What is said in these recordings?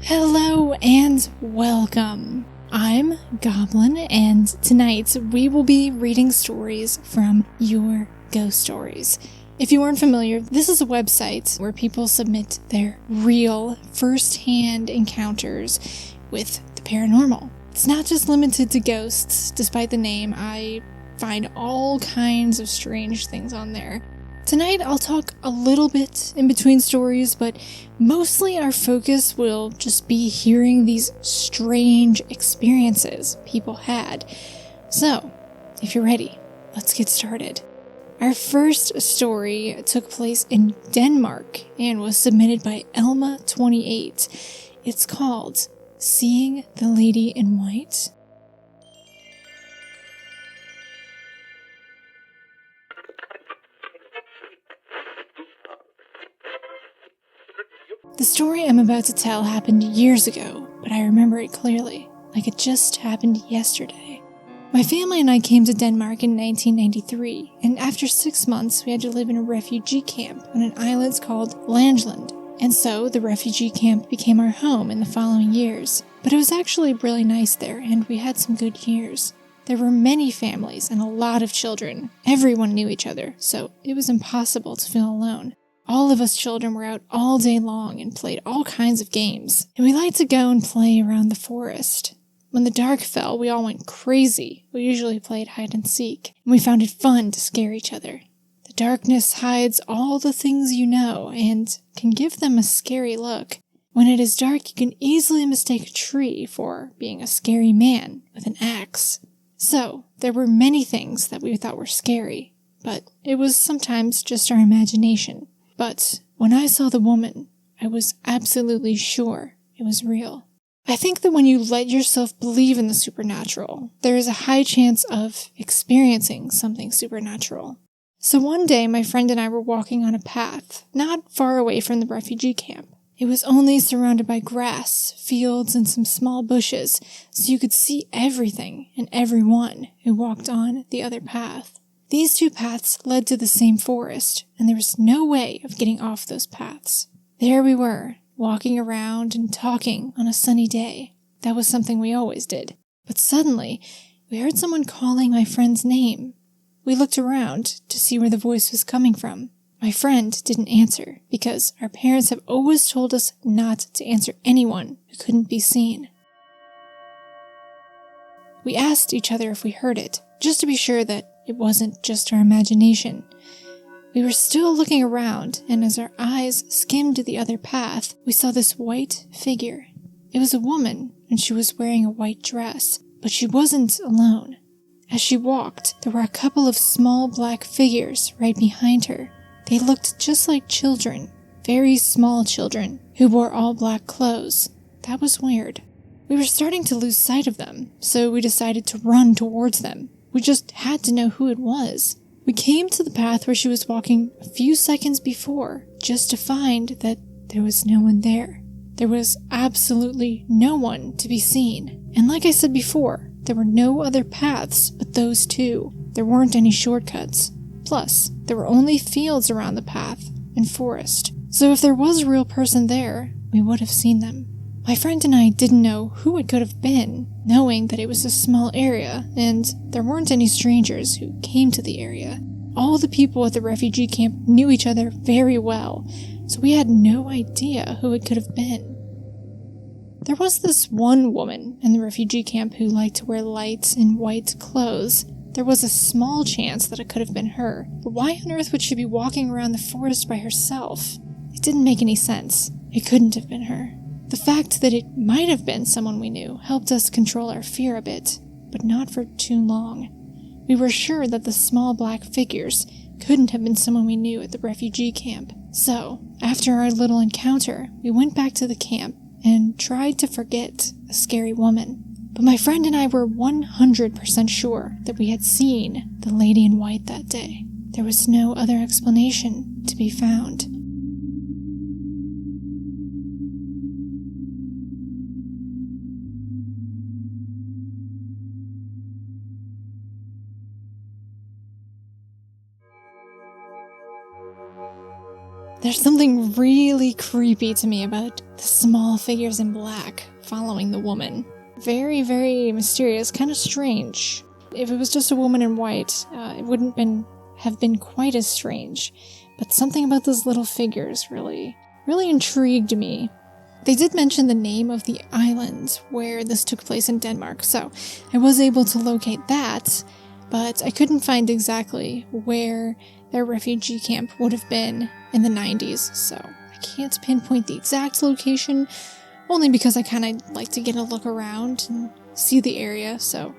Hello and welcome. I'm Goblin, and tonight we will be reading stories from Your Ghost Stories. If you aren't familiar, this is a website where people submit their real, first-hand encounters with the paranormal. It's not just limited to ghosts. Despite the name, I find all kinds of strange things on there. Tonight I'll talk a little bit in between stories, but mostly our focus will just be hearing these strange experiences people had. So, if you're ready, let's get started. Our first story took place in Denmark and was submitted by Elma28. It's called Seeing the Lady in White. The story I'm about to tell happened years ago, but I remember it clearly, like it just happened yesterday. My family and I came to Denmark in 1993, and after 6 months we had to live in a refugee camp on an island called Langeland, and so the refugee camp became our home in the following years. But it was actually really nice there, and we had some good years. There were many families and a lot of children. Everyone knew each other, so it was impossible to feel alone. All of us children were out all day long and played all kinds of games, and we liked to go and play around the forest. When the dark fell, we all went crazy. We usually played hide and seek, and we found it fun to scare each other. The darkness hides all the things you know and can give them a scary look. When it is dark, you can easily mistake a tree for being a scary man with an axe. So, there were many things that we thought were scary, but it was sometimes just our imagination. But when I saw the woman, I was absolutely sure it was real. I think that when you let yourself believe in the supernatural, there is a high chance of experiencing something supernatural. So one day, my friend and I were walking on a path, not far away from the refugee camp. It was only surrounded by grass, fields, and some small bushes, so you could see everything and everyone who walked on the other path. These two paths led to the same forest, and there was no way of getting off those paths. There we were, walking around and talking on a sunny day. That was something we always did. But suddenly, we heard someone calling my friend's name. We looked around to see where the voice was coming from. My friend didn't answer, because our parents have always told us not to answer anyone who couldn't be seen. We asked each other if we heard it, just to be sure that it wasn't just our imagination. We were still looking around, and as our eyes skimmed the other path, we saw this white figure. It was a woman, and she was wearing a white dress, but she wasn't alone. As she walked, there were a couple of small black figures right behind her. They looked just like children, very small children, who wore all black clothes. That was weird. We were starting to lose sight of them, so we decided to run towards them. We just had to know who it was. We came to the path where she was walking a few seconds before, just to find that there was no one there. There was absolutely no one to be seen. And like I said before, there were no other paths but those two. There weren't any shortcuts. Plus, there were only fields around the path and forest. So if there was a real person there, we would have seen them. My friend and I didn't know who it could have been, knowing that it was a small area, and there weren't any strangers who came to the area. All the people at the refugee camp knew each other very well, so we had no idea who it could have been. There was this one woman in the refugee camp who liked to wear light and white clothes. There was a small chance that it could have been her, but why on earth would she be walking around the forest by herself? It didn't make any sense. It couldn't have been her. The fact that it might have been someone we knew helped us control our fear a bit, but not for too long. We were sure that the small black figures couldn't have been someone we knew at the refugee camp. So, after our little encounter, we went back to the camp and tried to forget the scary woman. But my friend and I were 100% sure that we had seen the lady in white that day. There was no other explanation to be found. There's something really creepy to me about the small figures in black following the woman. Very, very mysterious, kind of strange. If it was just a woman in white, it wouldn't have been quite as strange. But something about those little figures really intrigued me. They did mention the name of the island where this took place in Denmark, so I was able to locate that, but I couldn't find exactly where their refugee camp would have been in the 90s, so I can't pinpoint the exact location, only because I kind of like to get a look around and see the area, so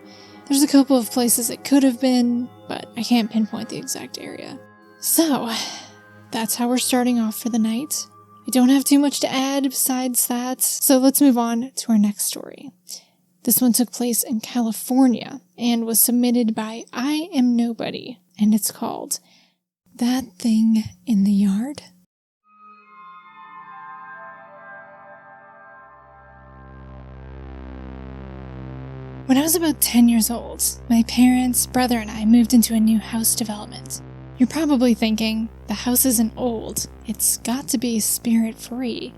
there's a couple of places it could have been, but I can't pinpoint the exact area. So, that's how we're starting off for the night. I don't have too much to add besides that, so let's move on to our next story. This one took place in California and was submitted by I Am Nobody, and it's called That Thing in the Yard. When I was about 10 years old, my parents, brother, and I moved into a new house development. You're probably thinking, the house isn't old, it's got to be spirit-free.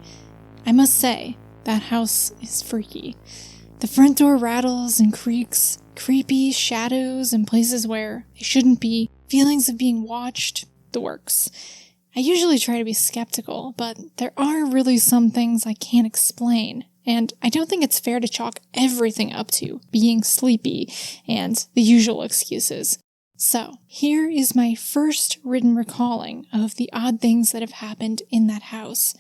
I must say, that house is freaky. The front door rattles and creaks, creepy shadows in places where they shouldn't be, feelings of being watched, the works. I usually try to be skeptical, but there are really some things I can't explain. And I don't think it's fair to chalk everything up to being sleepy and the usual excuses. So, here is my first written recalling of the odd things that have happened in that house.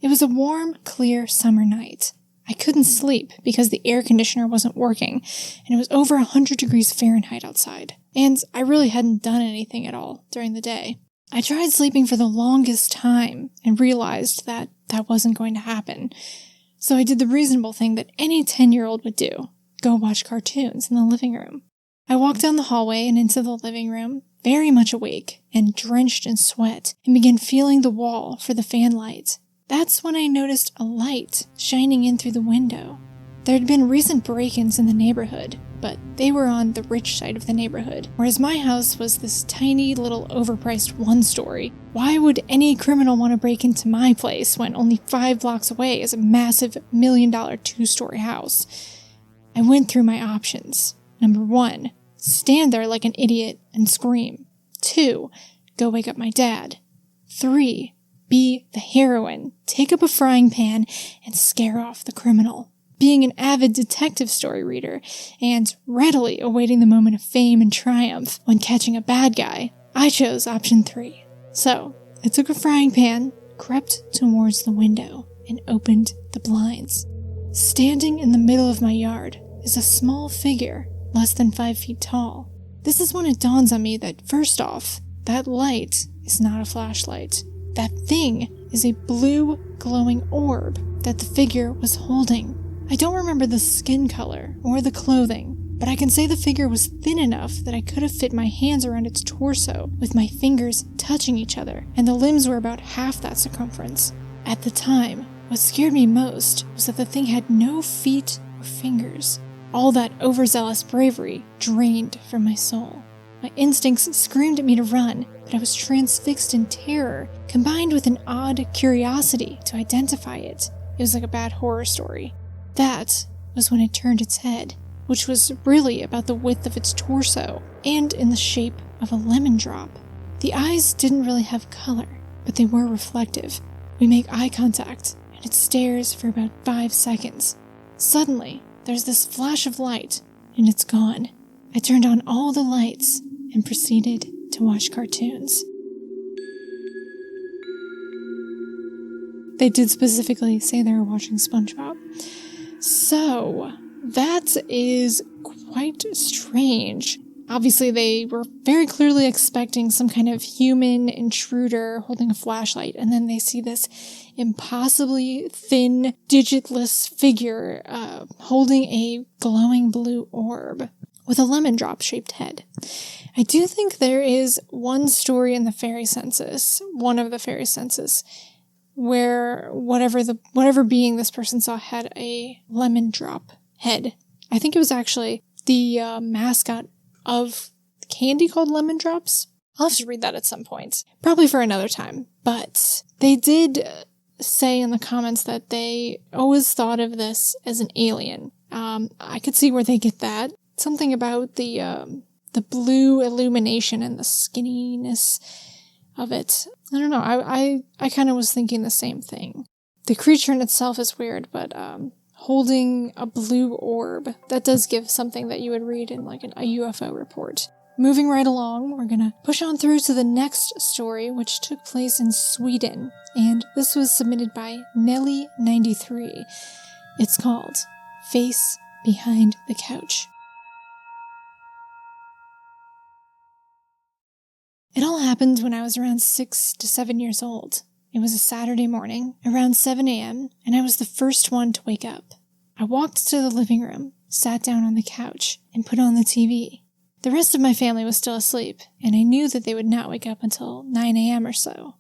It was a warm, clear summer night. I couldn't sleep because the air conditioner wasn't working, and it was over 100 degrees Fahrenheit outside. And I really hadn't done anything at all during the day. I tried sleeping for the longest time and realized that wasn't going to happen. So I did the reasonable thing that any 10-year-old would do. Go watch cartoons in the living room. I walked down the hallway and into the living room, very much awake and drenched in sweat, and began feeling the wall for the fan light. That's when I noticed a light shining in through the window. There had been recent break-ins in the neighborhood, but they were on the rich side of the neighborhood, whereas my house was this tiny little overpriced one-story. Why would any criminal want to break into my place when only 5 blocks away is a massive $1 million 2-story house? I went through my options. Number 1, stand there like an idiot and scream. 2, go wake up my dad. 3, be the heroine, take up a frying pan, and scare off the criminal. Being an avid detective story reader, and readily awaiting the moment of fame and triumph when catching a bad guy, I chose option 3. So, I took a frying pan, crept towards the window, and opened the blinds. Standing in the middle of my yard is a small figure, less than 5 feet tall. This is when it dawns on me that, first off, that light is not a flashlight. That thing is a blue, glowing orb that the figure was holding. I don't remember the skin color or the clothing, but I can say the figure was thin enough that I could have fit my hands around its torso with my fingers touching each other, and the limbs were about half that circumference. At the time, what scared me most was that the thing had no feet or fingers. All that overzealous bravery drained from my soul. My instincts screamed at me to run, but I was transfixed in terror, combined with an odd curiosity to identify it. It was like a bad horror story. That was when it turned its head, which was really about the width of its torso, and in the shape of a lemon drop. The eyes didn't really have color, but they were reflective. We make eye contact, and it stares for about 5 seconds. Suddenly, there's this flash of light, and it's gone. I turned on all the lights and proceeded to watch cartoons. They did specifically say they were watching SpongeBob. So, that is quite strange. Obviously, they were very clearly expecting some kind of human intruder holding a flashlight, and then they see this impossibly thin, digitless figure holding a glowing blue orb with a lemon drop-shaped head. I do think there is one story in the fairy census, one of the fairy census, where whatever being this person saw had a lemon drop head. I think it was actually the mascot of candy called Lemon Drops. I'll have to read that at some point, probably for another time. But they did say in the comments that they always thought of this as an alien. I could see where they get that. Something about the blue illumination and the skinniness of it. I don't know. I kind of was thinking the same thing. The creature in itself is weird, but holding a blue orb, that does give something that you would read in like a UFO report. Moving right along, we're gonna push on through to the next story, which took place in Sweden, and this was submitted by Nelly93. It's called Face Behind the Couch. It all happened when I was around 6 to 7 years old. It was a Saturday morning, around 7 a.m., and I was the first one to wake up. I walked to the living room, sat down on the couch, and put on the TV. The rest of my family was still asleep, and I knew that they would not wake up until 9 a.m. or so.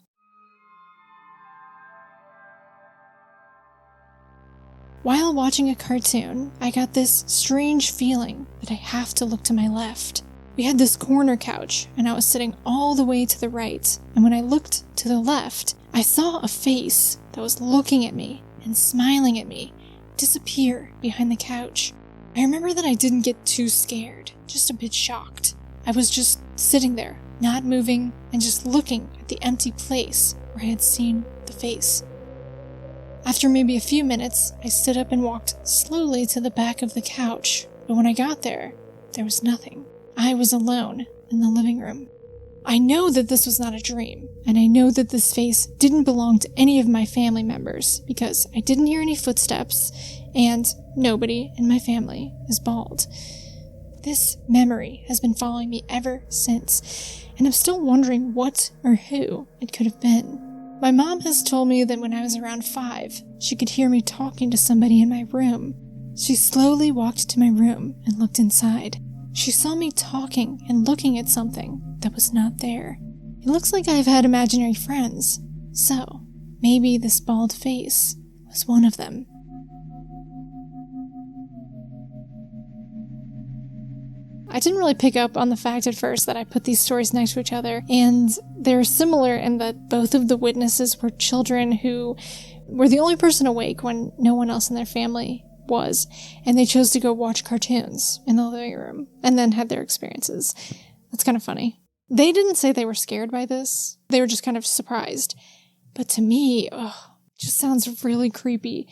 While watching a cartoon, I got this strange feeling that I have to look to my left. We had this corner couch, and I was sitting all the way to the right, and when I looked to the left, I saw a face that was looking at me and smiling at me disappear behind the couch. I remember that I didn't get too scared, just a bit shocked. I was just sitting there, not moving, and just looking at the empty place where I had seen the face. After maybe a few minutes, I stood up and walked slowly to the back of the couch, but when I got there was nothing. I was alone in the living room. I know that this was not a dream, and I know that this face didn't belong to any of my family members because I didn't hear any footsteps, and nobody in my family is bald. This memory has been following me ever since, and I'm still wondering what or who it could have been. My mom has told me that when I was around 5, she could hear me talking to somebody in my room. She slowly walked to my room and looked inside. She saw me talking and looking at something that was not there. It looks like I've had imaginary friends, so maybe this bald face was one of them. I didn't really pick up on the fact at first that I put these stories next to each other, and they're similar in that both of the witnesses were children who were the only person awake when no one else in their family was, and they chose to go watch cartoons in the living room and then had their experiences. That's kind of funny. They didn't say they were scared by this. They were just kind of surprised. But to me, it just sounds really creepy.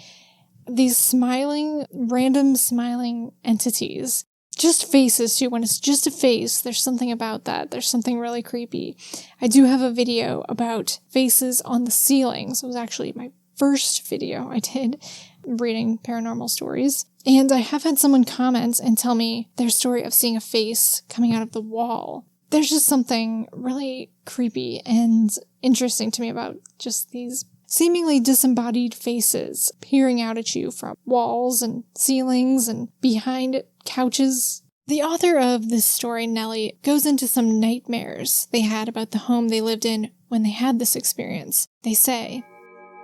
These random smiling entities. Just faces too. When it's just a face, there's something about that. There's something really creepy. I do have a video about faces on the ceilings. It was actually my first video I did reading paranormal stories. And I have had someone comment and tell me their story of seeing a face coming out of the wall. There's just something really creepy and interesting to me about just these seemingly disembodied faces peering out at you from walls and ceilings and behind couches. The author of this story, Nelly, goes into some nightmares they had about the home they lived in when they had this experience. They say,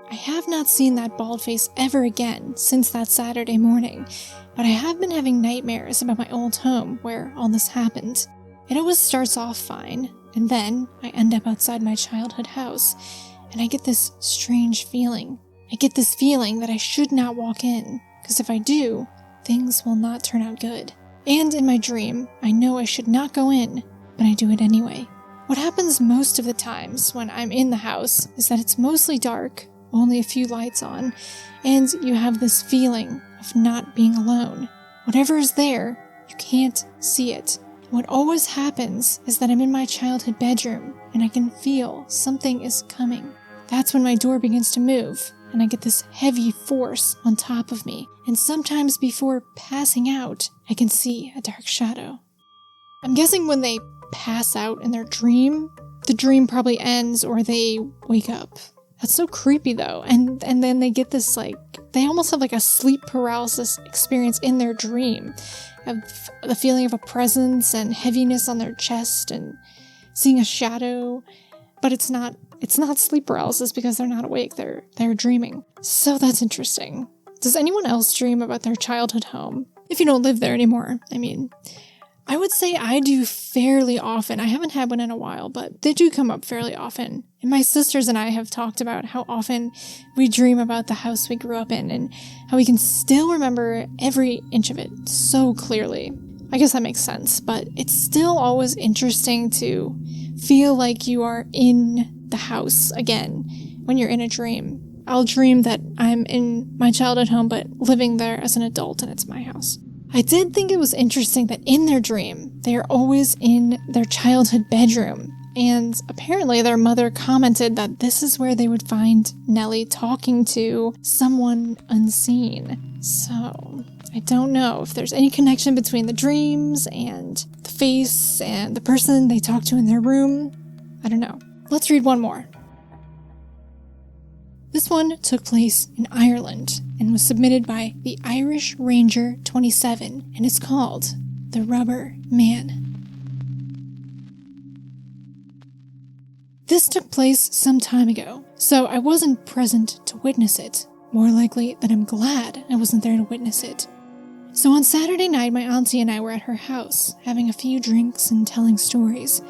"I have not seen that bald face ever again since that Saturday morning, but I have been having nightmares about my old home where all this happened. It always starts off fine, and then I end up outside my childhood house, and I get this strange feeling. I get this feeling that I should not walk in, because if I do, things will not turn out good. And in my dream, I know I should not go in, but I do it anyway." What happens most of the times when I'm in the house is that it's mostly dark, only a few lights on, and you have this feeling of not being alone. Whatever is there, you can't see it. What always happens is that I'm in my childhood bedroom, and I can feel something is coming. That's when my door begins to move, and I get this heavy force on top of me, and sometimes before passing out, I can see a dark shadow. I'm guessing when they pass out in their dream, the dream probably ends or they wake up. That's so creepy though, and then they get this they almost have a sleep paralysis experience in their dream, of the feeling of a presence and heaviness on their chest and seeing a shadow, but it's not sleep paralysis because they're not awake, they're dreaming. So that's interesting. Does anyone else dream about their childhood home? If you don't live there anymore, I mean, I would say I do fairly often. I haven't had one in a while, but they do come up fairly often. And my sisters and I have talked about how often we dream about the house we grew up in and how we can still remember every inch of it so clearly. I guess that makes sense, but it's still always interesting to feel like you are in the house again when you're in a dream. I'll dream that I'm in my childhood home, but living there as an adult and it's my house. I did think it was interesting that in their dream, they are always in their childhood bedroom. And apparently their mother commented that this is where they would find Nellie talking to someone unseen. So I don't know if there's any connection between the dreams and the face and the person they talk to in their room. I don't know. Let's read one more. This one took place in Ireland and was submitted by the Irish Ranger 27, and it's called The Rubber Man. This took place some time ago, so I wasn't present to witness it. More likely that I'm glad I wasn't there to witness it. So on Saturday night, my auntie and I were at her house, having a few drinks and telling stories.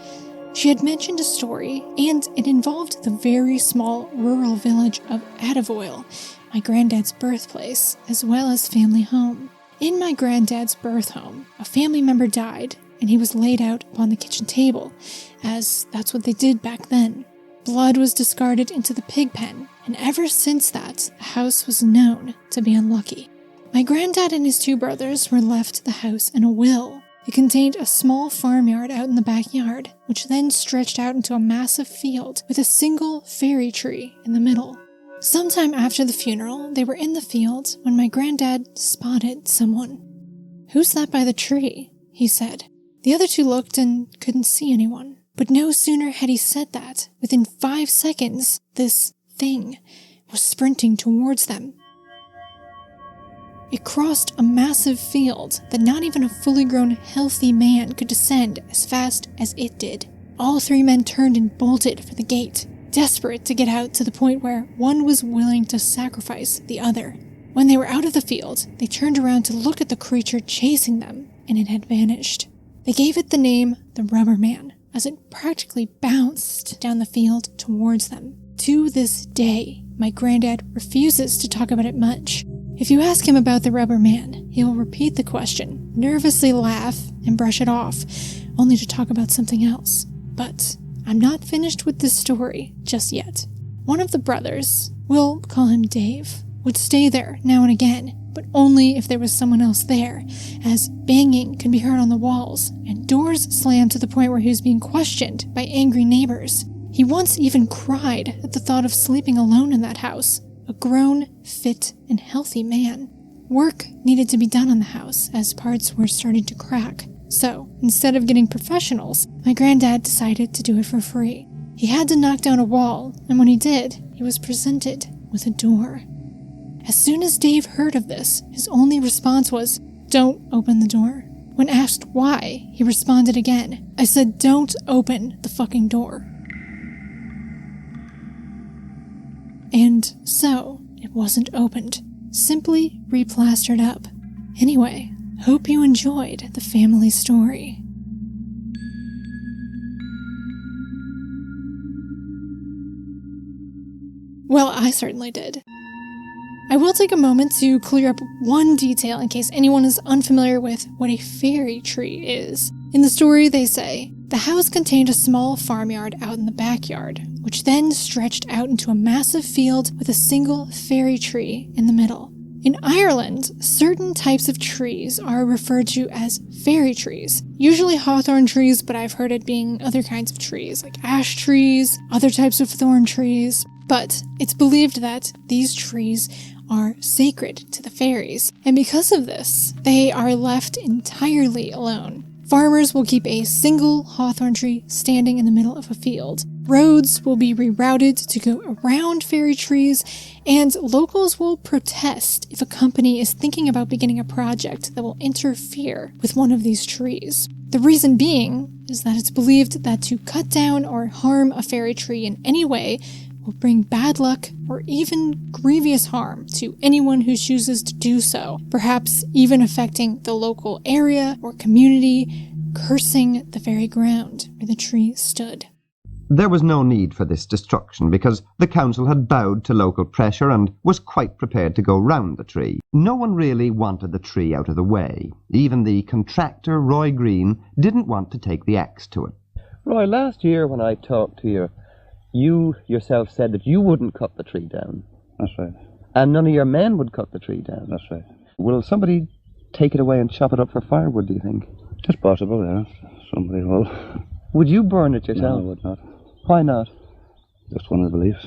She had mentioned a story, and it involved the very small rural village of Atavoil, my granddad's birthplace, as well as family home. In my granddad's birth home, a family member died, and he was laid out upon the kitchen table, as that's what they did back then. Blood was discarded into the pig pen, and ever since that, the house was known to be unlucky. My granddad and his two brothers were left the house in a will. It contained a small farmyard out in the backyard, which then stretched out into a massive field with a single fairy tree in the middle. Sometime after the funeral, they were in the field when my granddad spotted someone. "Who's that by the tree?" he said. The other two looked and couldn't see anyone. But no sooner had he said that, within 5 seconds, this thing was sprinting towards them. It crossed a massive field that not even a fully grown, healthy man could descend as fast as it did. All three men turned and bolted for the gate, desperate to get out to the point where one was willing to sacrifice the other. When they were out of the field, they turned around to look at the creature chasing them, and it had vanished. They gave it the name the Rubber Man, as it practically bounced down the field towards them. To this day, my granddad refuses to talk about it much. If you ask him about the Rubber Man, he will repeat the question, nervously laugh, and brush it off, only to talk about something else. But I'm not finished with this story just yet. One of the brothers, we'll call him Dave, would stay there now and again, but only if there was someone else there, as banging could be heard on the walls, and doors slammed to the point where he was being questioned by angry neighbors. He once even cried at the thought of sleeping alone in that house. A grown, fit, and healthy man. Work needed to be done on the house, as parts were starting to crack. So, instead of getting professionals, my granddad decided to do it for free. He had to knock down a wall, and when he did, he was presented with a door. As soon as Dave heard of this, his only response was, "Don't open the door." When asked why, he responded again, "I said don't open the fucking door." And so, it wasn't opened, simply replastered up. Anyway, hope you enjoyed the family story. Well, I certainly did. I will take a moment to clear up one detail in case anyone is unfamiliar with what a fairy tree is. In the story, they say, the house contained a small farmyard out in the backyard, which then stretched out into a massive field with a single fairy tree in the middle. In Ireland, certain types of trees are referred to as fairy trees, usually hawthorn trees, but I've heard it being other kinds of trees, like ash trees, other types of thorn trees. But it's believed that these trees are sacred to the fairies, and because of this, they are left entirely alone. Farmers will keep a single hawthorn tree standing in the middle of a field. Roads will be rerouted to go around fairy trees, and locals will protest if a company is thinking about beginning a project that will interfere with one of these trees. The reason being is that it's believed that to cut down or harm a fairy tree in any way will bring bad luck or even grievous harm to anyone who chooses to do so, perhaps even affecting the local area or community, cursing the very ground where the tree stood. There was no need for this destruction because the council had bowed to local pressure and was quite prepared to go round the tree. No one really wanted the tree out of the way. Even the contractor, Roy Green, didn't want to take the axe to it. Roy, last year when I talked to you, you yourself said that you wouldn't cut the tree down. That's right. And none of your men would cut the tree down. That's right. Will somebody take it away and chop it up for firewood, do you think? It's possible, yeah. Somebody will. Would you burn it yourself? No, I would not. Why not? Just one of the beliefs.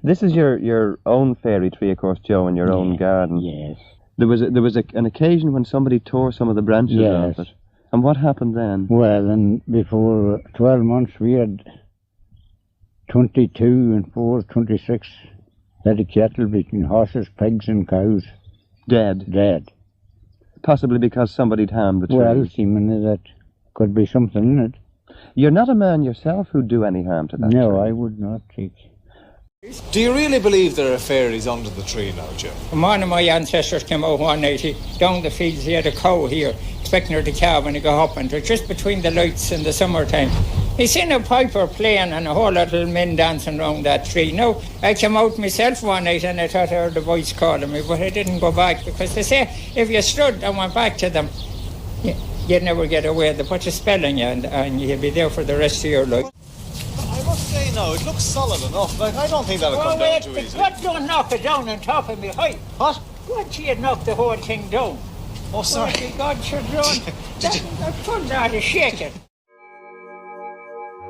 This is your own fairy tree, of course, Joe, in your own garden. Yes. There was an occasion when somebody tore some of the branches off it. And what happened then? Well, then before 12 months we had 22 and 4, 26 head of cattle between horses, pigs and cows. Dead. Possibly because somebody'd harmed the tree. Well, seemingly that could be something in it. You're not a man yourself who'd do any harm to that tree. No, I would not take. Do you really believe there are fairies under the tree now, Joe? One of my ancestors came out one night, down the fields, he had a cow here, expecting her to calve when he got up, and it was just between the lights in the summertime. He seen a piper playing and a whole lot of men dancing around that tree. Now, I came out myself one night and I thought I heard the voice calling me, but I didn't go back, because they say if you stood and went back to them, you'd never get away. They put a spell on you and you'd be there for the rest of your life. I must say, no, it looks solid enough. Like, I don't think that'll come down too easily. What, don't knock it down on top of me height? What? What, she'd knock the whole thing down? Oh, sorry. God should run. That couldn't hardly shake it.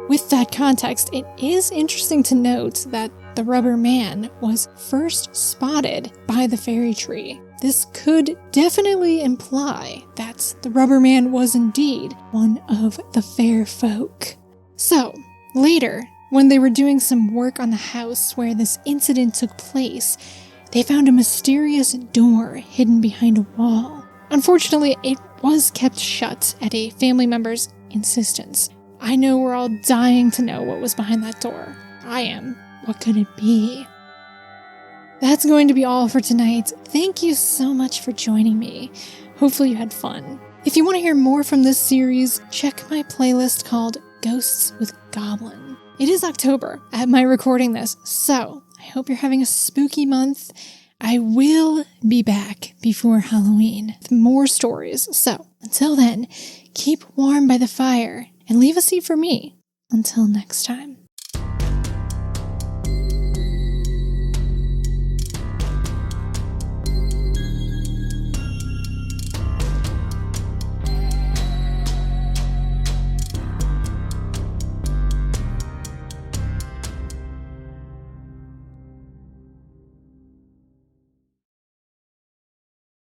With that context, it is interesting to note that the rubber man was first spotted by the fairy tree. This could definitely imply that the rubber man was indeed one of the fair folk. So, later, when they were doing some work on the house where this incident took place, they found a mysterious door hidden behind a wall. Unfortunately, it was kept shut at a family member's insistence. I know we're all dying to know what was behind that door. I am. What could it be? That's going to be all for tonight. Thank you so much for joining me. Hopefully you had fun. If you want to hear more from this series, check my playlist called Ghosts with Goblin. It is October at my recording this, so I hope you're having a spooky month. I will be back before Halloween with more stories. So until then, keep warm by the fire and leave a seat for me. Until next time.